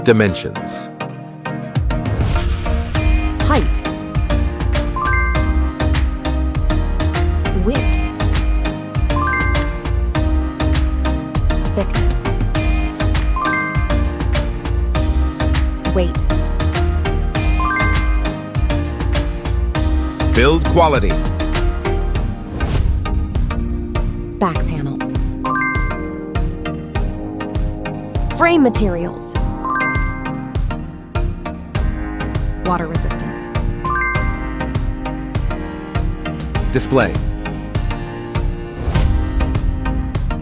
Dimensions. Height. Width. Thickness. Weight. Build quality. Back panel. Frame materials. Water resistance. Display.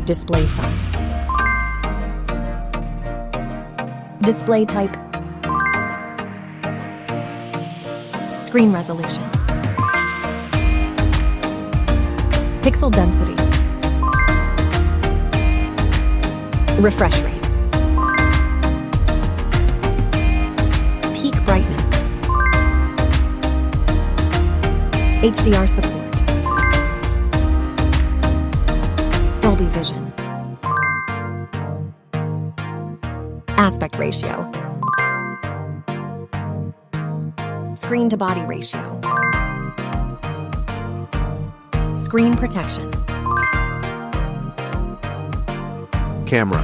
Display size. Display type. Screen resolution. Pixel density. Refresh rate. Peak brightness. HDR support. Dolby Vision. Aspect ratio. Screen to body ratio. Screen protection. Camera.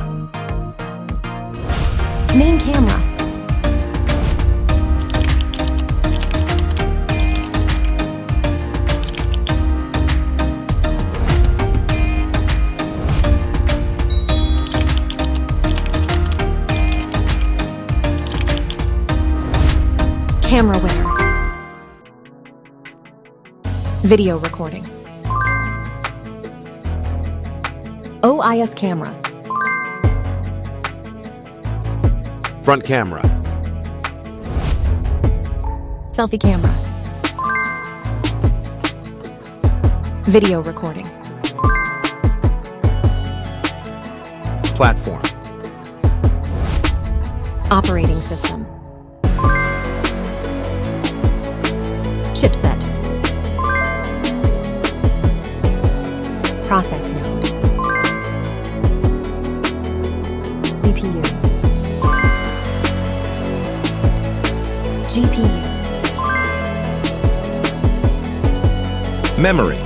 Main camera. Camera winner. Video recording. OIS camera. Front camera. Selfie camera. Video recording. Platform. Operating system. Chipset. Process node. CPU. GPU. Memory.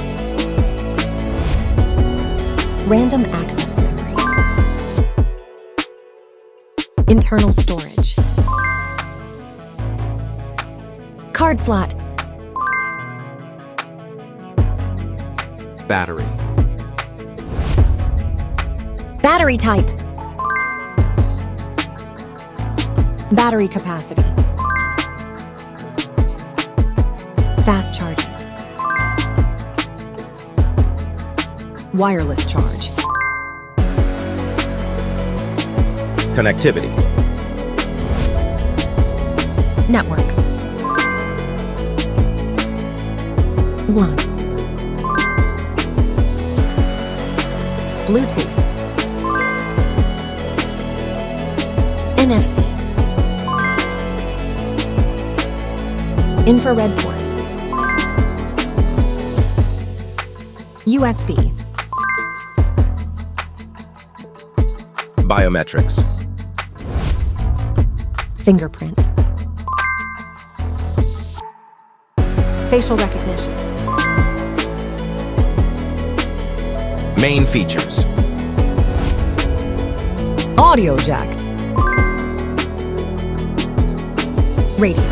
Random access memory. Internal storage. Card slot. Battery. Battery type. Battery capacity. Fast charging. Wireless charge. Connectivity. Network. WAN. Bluetooth. NFC. Infrared port. USB. Biometrics. Fingerprint. Facial recognition. Main features. Audio jack. Radio.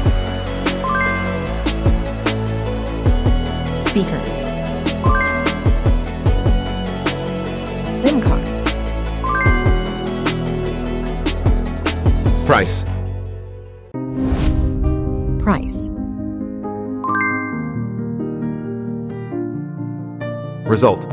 Speakers. SIM cards. Price. Price. Result.